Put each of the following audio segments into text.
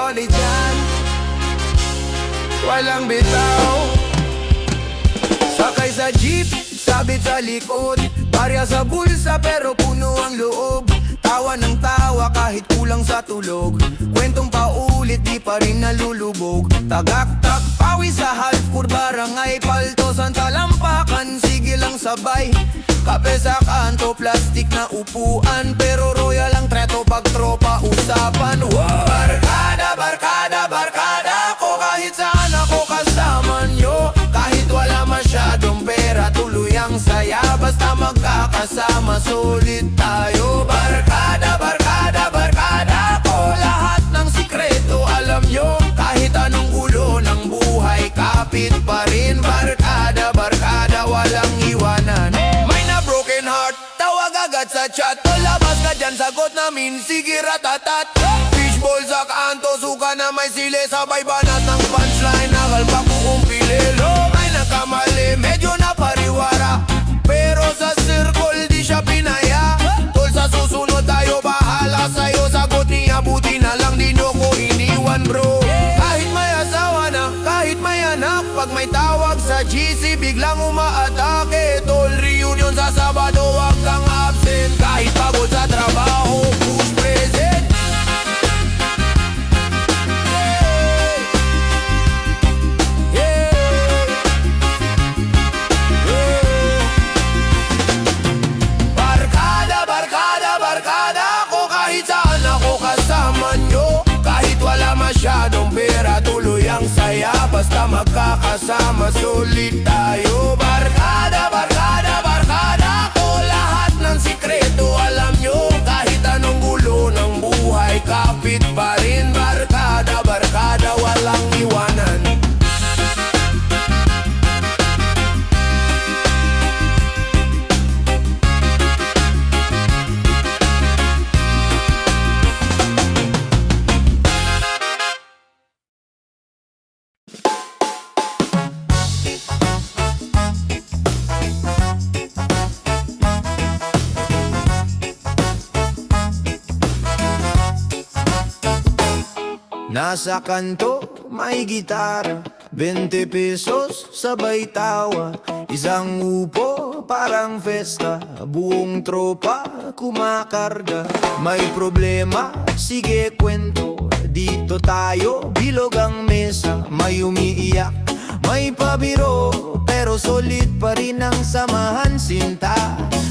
solid yan, walang bitaw. Sakay sa jeep, sabit sa likod, barya sa bulsa pero puno ang loob. Tawa ng tawa kahit kulang sa tulog, kwentong paulit di pa rin nalulubog. Tagaktak, pawi sa half-court, barangay, paltos ang talampakan, sige lang sabay. Kape sa kanto, plastic na upuan, pero royal ang treto pag tropa usapan. Wow! Barkada, barkada, barkada ako, kahit saan ako kasama nyo. Kahit wala masyadong pera, tuloy ang saya, basta magkakasama, sulit tayo. Barkada, barkada, barkada ako, lahat ng sikreto alam nyo. Kahit anong gulo ng buhay, kapit pa rin. Barkada, barkada, walang iwanan. May na broken heart, tawag agad sa chat. Labas ka dyan, sagot namin, sige ratatat. Fishball sa kanto, suka na may sili, sabay banat ng punchline, nakalpak kung pilelo. May nakamali, medyo napariwara, pero sa circle di siya pinaya. Tol sa susunod tayo, bahala sa'yo, sagot niya, buti na lang di nyo ko iniwan bro. Kahit may asawa na, kahit may anak, pag may tawag sa GC, biglang umaatake. Tol, reunion sa Sabado, wag kang absent. Kahit pagod sa trabaho, push present. Barkada, barkada, barkada ako, kahit saan ako kasama nyo. Kahit wala masyadong pera, tuloy ang saya, basta magkakasama, sulit tayo. Barkada, barkada, barkada ako, lahat ng sikreto alam nyo. Kahit anong gulo ng buhay, kapit pa rin. Barkada, barkada, walang iwanan. Nasa kanto, may gitara, 20 pesos, sabay tawa. Isang upo, parang festa, buong tropa, kumakarga. May problema, sige kwento, dito tayo, bilog ang mesa. May umiiyak, may pabiro, pero solid pa rin ang samahan sinta.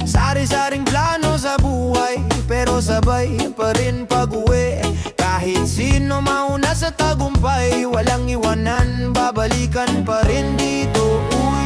Sari-saring plano sa buhay, pero sabay pa rin pag-uwi. Kahit sino mauna sa tagumpay, walang iwanan, babalikan pa rin dito. Uy,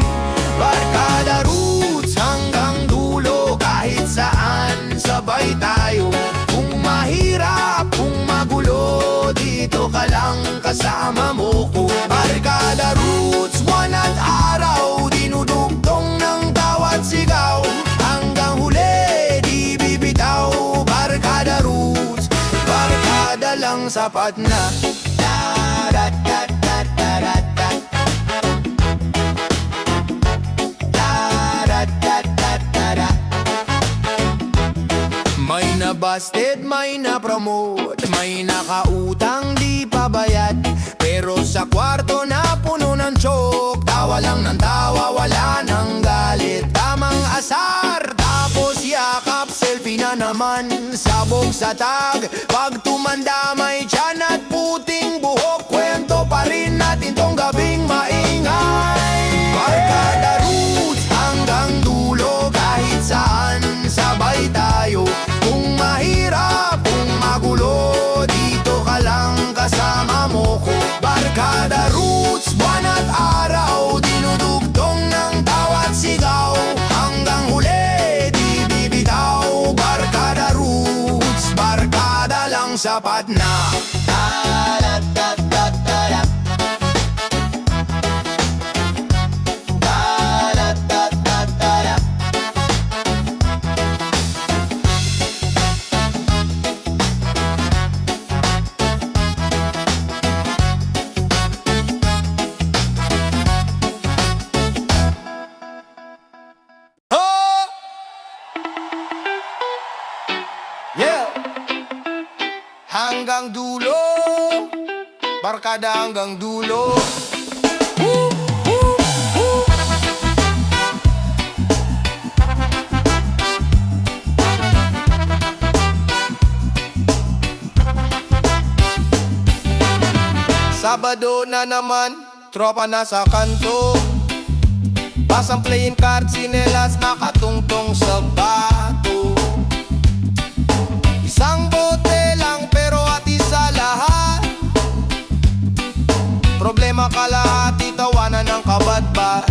barkada roots hanggang dulo, kahit saan sabay tayo. Kung mahirap, kung magulo, dito ka lang kasama mo ko. Barkada roots, buwan at araw, dinudugtong ng tawat sigaw. Hanggang huli, di bibitaw. Barkada roots, barkada lang sapat na. May na-busted, may na-promote, may nakautang di pa bayad, pero sa kwarto na puno ng chok. Tawa lang ng tawa, wala nang galit. Tamang asar, tapos yakap, selfie na naman. Sabog sa tag, pag tumanda may tiyan at puting buhok. Kwento pa rin natin tong gabing maingay. Barkada roots hanggang dulo, kahit saan sabay tayo. Kung mahirap, kung magulo, dito ka lang kasama mo ko. Barkada roots, buwan at araw, dinudugtong ng tawat sigaw. Hanggang huli, di bibitaw. Barkada roots, barkada lang sapat na. Hanggang dulo, barkada hanggang dulo. Sabado na naman, tropa na sa kanto. Pasang playing cards, sinelas nakatungtong sa bato. Isang bote lang pero hati sa lahat. Problema kalahati, tawanan ng kabatbat.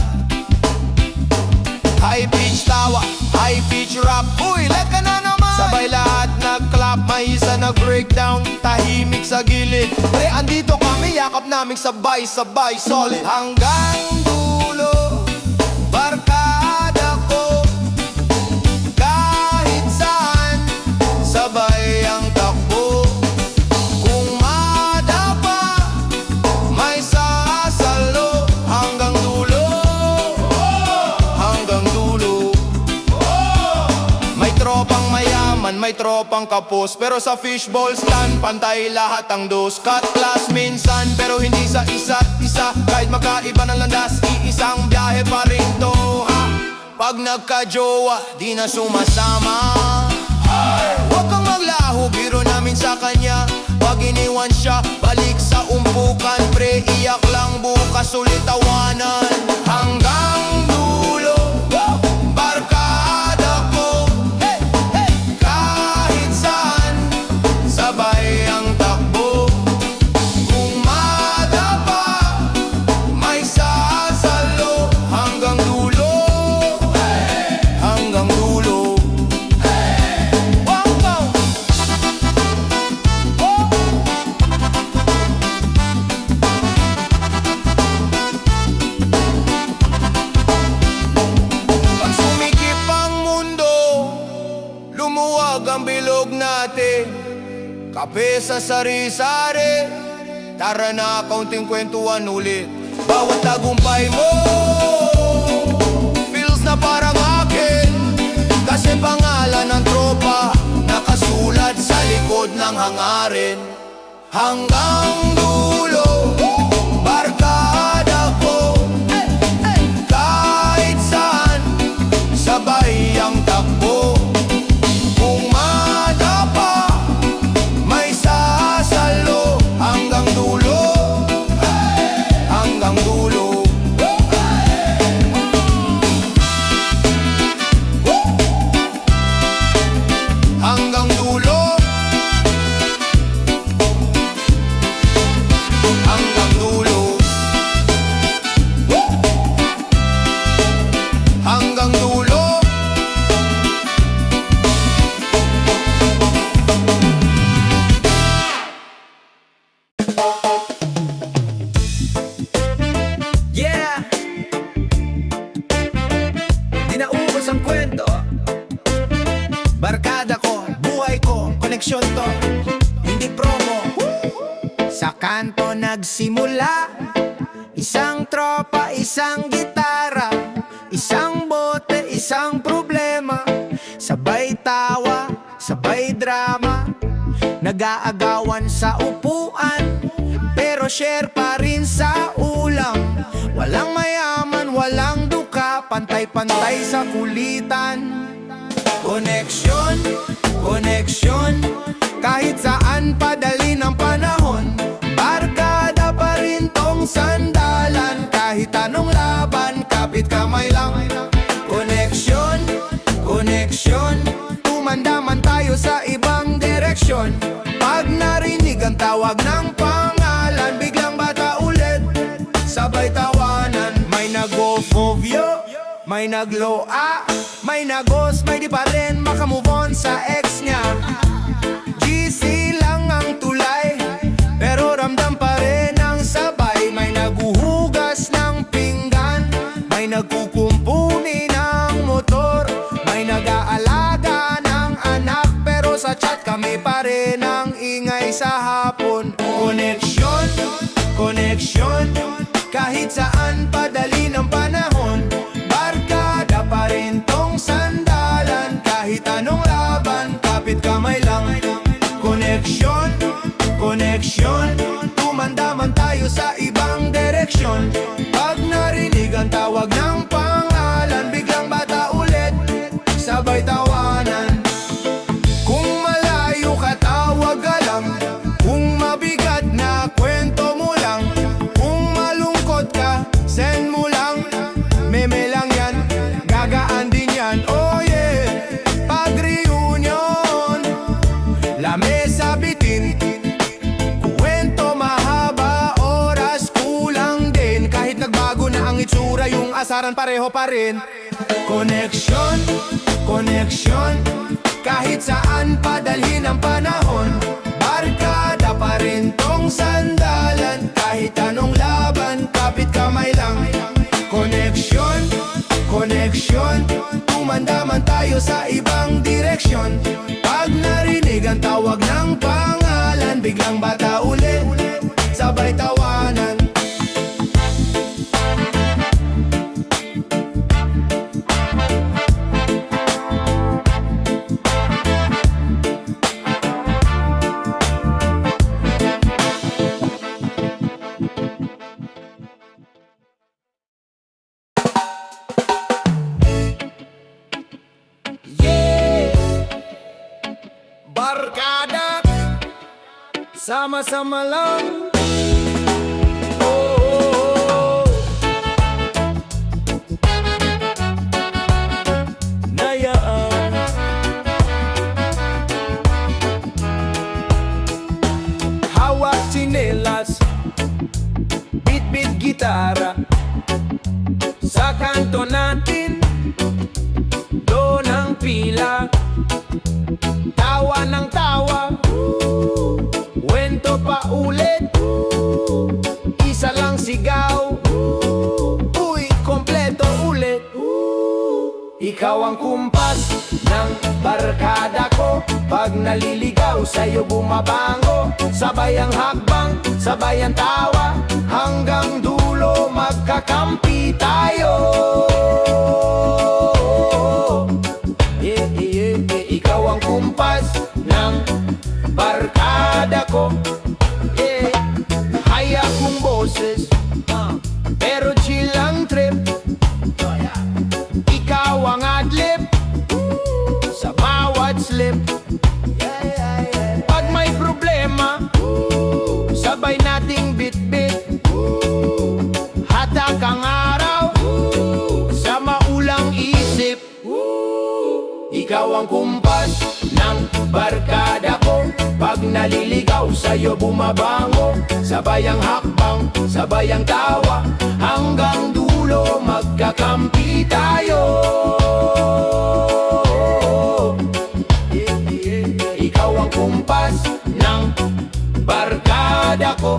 High pitch tawa, high pitch rap. Uy, let ka na naman. Sabay lahat nag-clap, may isa nag-breakdown. Tahimik sa gilid. Pre, andito kami, yakap naming sabay-sabay, solid. Hanggang dulo, barkada ko. Kahit saan, sabay ang takbo. Kung madapa, may sasalo. Hanggang dulo, hanggang dulo. May tropang mayaman, may tropang kapos, pero sa fishbowl stand, pantay lahat ang dos. Cut class minsan, pero hindi sa isa't isa. Kahit magkaiba ng landas, iisang biyahe pa rin to, ha? Pag nagka-jowa, di na sumasama. Huwag kang maglaho, biro namin sa kanya. Pag iniwan siya, balik sa umpukan. Pre, iyak lang bukas, ulit tawanan. Hanggang dulo, barkada ko. Kahit saan, sabay ang takbo. Kung madapa, may sasalo. Hanggang dulo, hanggang dulo. Wow, wow. Pag sumikip ang mundo, lumuwag ang bilog natin. Kape sa sari-sari, tara na kaunting kwentuhan ulit. Bawat tagumpay mo, feels na parang akin. Kasi pangalan ng tropa, nakasulat sa likod ng hangarin. Hanggang dulo, barkada ko. Kahit saan, sabay ang takbo. Kung madapa, may sasalo. Hanggang dulo, hanggang dulo. Hanggang dulo, hanggang dulo. Hanggang dulo. Yeah! Di naubos ang kwento. Barkada ko, buhay ko, koneksyon to, hindi promo. Sa kanto nagsimula, isang tropa, isang gitara, isang bote, isang problema. Sabay tawa, sabay drama, nag-aagawan sa upuan, pero share pa rin sa ulam. Walang mayaman, walang duka, pantay-pantay sa kulitan. Koneksyon, koneksyon, kahit saan padali ng panahon. Barkada pa rin tong sandalan, kahit anong laban, kapit kamay lang. Koneksyon, koneksyon, tumandaman tayo sa ibang direksyon. Pag narinig ang tawag ng pangalan, biglang bata ulit, sabay tawanan. May nag-go-fovyo, may nagloa, may nagos, may di pa rin makamove on sa ex niya. GC lang ang tulay, pero ramdam pa rin ang sabay. May naguhugas ng pinggan, may nagkukumpuni ng motor, may nag-aalaga ng anak, pero sa chat kami pa rin ang ingay sa hapon. Koneksyon, koneksyon, kahit saan padali ng panahon. Barkada pa rin tong sandalan, kahit anong laban, kapit kamay lang. kapalaran pareho pa rin. Koneksyon, koneksyon, kahit saan padalhin ang panahon. Barkada pa rin tong sandalan, kahit anong laban, kapit kamay lang. Koneksyon, koneksyon, tumanda man tayo sa ibang direksyon. Pag narinig ang tawag ng pangalan, biglang bata uli, sabay tawanan. Barkada, sama-sama lang. Oh, oh, oh. Nayaan. Hawak tsinelas, bit-bit gitara. Sa kanto natin, doon ang pila. Tawa ng tawa, wento pa ulit, isa lang sigaw, uy, kompleto ulit. Ikaw ang kumpas ng barkada ko, pag naliligaw sa'yo bumabango. Sabay ang hakbang, sabay ang tawa, hanggang dulo magkakampi tayo. Ikaw ang kumpas ng barkada ko. Haya kong boses, pero chill ang trip. Ikaw ang adlib sa bawat slip. Pag may problema, sabay nating bit-bit. Hatak ang araw sa maulang isip. Ikaw ang kumpas ng barkada ko, pag naliligaw sa'yo bumabango. Sabay ang hakbang, sabay ang tawa, hanggang dulo magkakampi tayo. Ikaw ang kumpas ng barkada ko.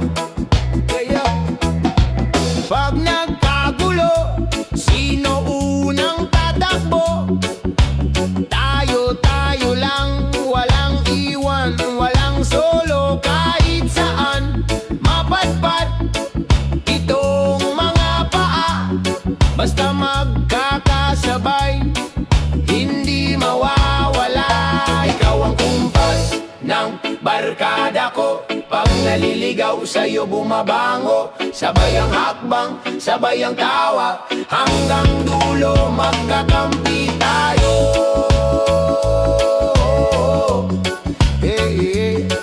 Pag nagkagulo, sino unang tatakbo? Tayo lang, walang iwan, walang solo kahit saan. Mapadpad itong mga paa, basta magkakasabay, hindi mawawala. Ikaw ang kumpas ng barkada ko, pag naliligaw sa'yo bumabango. Sabay ang hakbang, sabay ang tawa, hanggang dulo magkakampi tayo.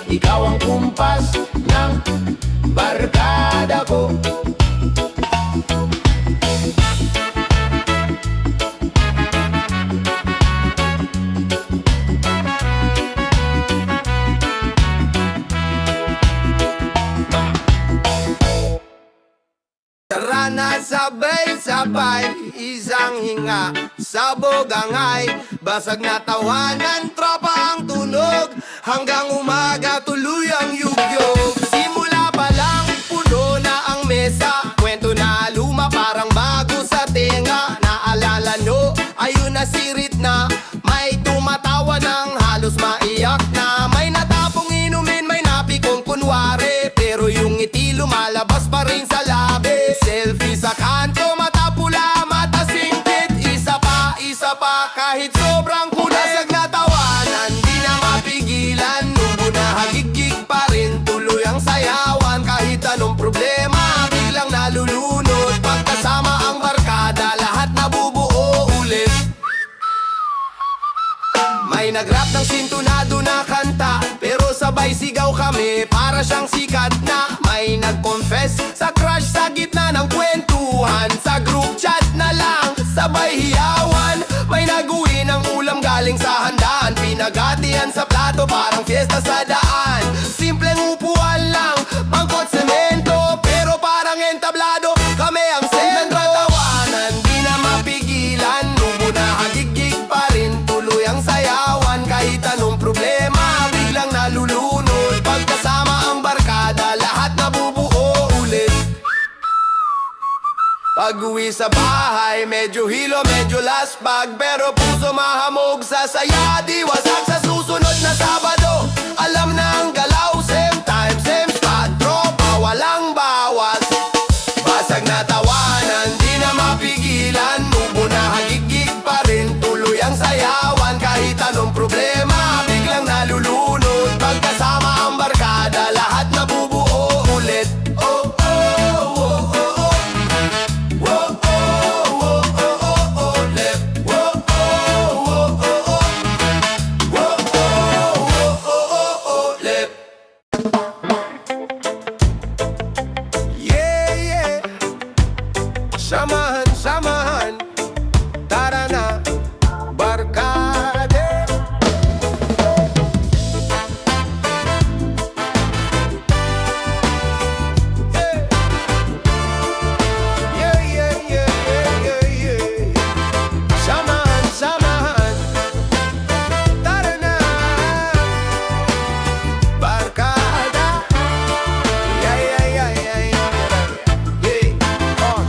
Ikaw ang kumpas ng barkada ko. Tara na sabay-sabay, isang hinga, sabog angay, basag na tawanan, tropa ang tunog, hanggang umaga tuloy ang yugyog. Simula pa lang, puno na ang mesa, kwento na luma parang bago sa tenga. Naalala no, ayun na sirit na, may tumatawa ng halos maiyak na. May natapong inumin, may napikong kunwari, pero yung ngiti lumalabas pa rin sa labi. Selfie sa kanto, mata pula, mata singkit, isa pa, kahit sobrang kunasag na tawanan, di na mapigilan, nubo na hagigig pa rin, tuloy ang sayawan. Kahit anong problema, biglang nalulunod, pagkasama ang barkada, lahat nabubuo ulit. May nag-rap ng sintonado na kanta, pero sabay sigaw kami, para siyang sikat na. May nag-confess sa crush sa gitna ng kwentuhan, sa group chat na lang, sabay hiyawan. May nag-uwi ng ulam galing sa handaan, pinagatian sa plato parang fiesta sa daan. Simpleng upuan lang, bangkot semento, pero parang entablado, kami ang sentro. Tawanan, di na Pag-uwi sa bahay, medyo hilo, medyo laspag, pero puso mahamog sa saya, di wasak sa susunod na Sabado. Alam na ang galaw, same time, same spot, tropa, walang bawas. Basag na tawanan, di na mapigilan, mubo na hagigig pa rin, tuloy ang sayawan. Kahit anong problema, biglang nalulunod, pagkasama ang barkada, lahat nabubuo ulit. Oh, oh, oh, oh, oh. Whoa, oh, oh, oh, oh, oh, left. Whoa, oh, oh, oh, oh. Whoa, oh, oh, oh, oh, left. Yeah, yeah. Samahan, samahan. Tara na, barkade. Yeah, yeah, yeah, yeah, yeah, yeah. Samahan, samahan. Tara na, barkada. Yeah, yeah, yeah, yeah, yeah, yeah. Oh.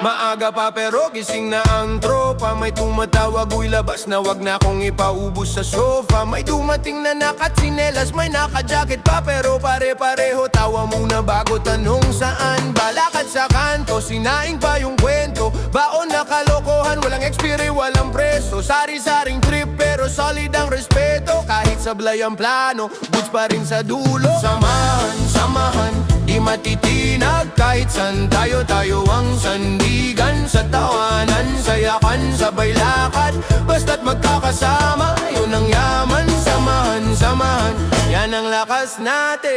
Maaga pa pero gising na ang tropa. May tumatawag, uy labas na, wag na akong ipaubos sa sofa. May dumating na nakatsinelas, may nakajacket pa, pero pare-pareho. Tawa muna bago tanong saan. Balakad sa kanto, sinaing pa yung kwento. Baon na kalokohan, walang expire, walang preso. Sari-saring trip pero solid ang respeto. Kahit sablay ang plano, goods pa rin sa dulo. Samahan, samahan, di matitinag. Kahit san tayo, tayo ang sandigan. Sa tawanan, sayakan, sabay lakad, basta't magkakasama, yun ang yaman. Samahan, samahan, yan ang lakas natin.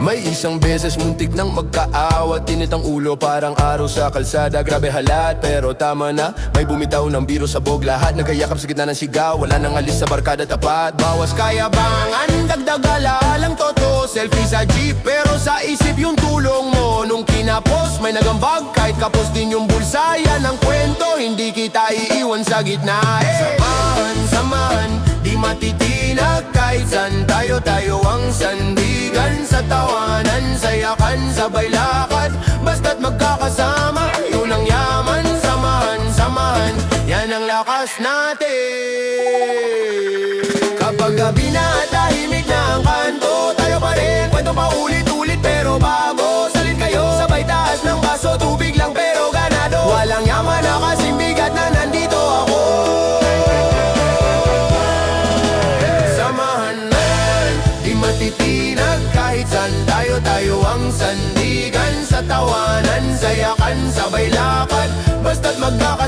May isang beses muntik nang magkaawat, tinit ang ulo parang araw sa kalsada. Grabe halat pero tama na, may bumitaw ng biro sa bog. Lahat nagkayakap sa gitna ng sigaw, wala nang alis sa barkada tapat. Bawas kayabangan, dagdag alalang totoo. Selfie sa jeep pero sa isip yung tulong mo. Nung kinapos may nagambag, kahit kapos din yung bulsa. Yan ang kwento, hindi kita iiwan sa gitna. Samahan, samahan, di matitinag. Kahit san tayo, tayo ang sandigan. Sa tawanan, sayakan, sabay lakad, basta't magkakasama, yun ang yaman. Samahan, samahan, yan ang lakas natin. Kapag gabi na tahimik na ang kanto, tayo pa rin, kwento pa ulit-ulit pero bago. Salin kayo, sabay taas ng baso, tubig lang pero ganado. Walang yaman na kasing bigat na nandito ako. Samahan man, di matitinag. Kahit san tayo, tayo ang sandigan. Sa tawanan, sayakan, sabay lakad, basta't magkakasama.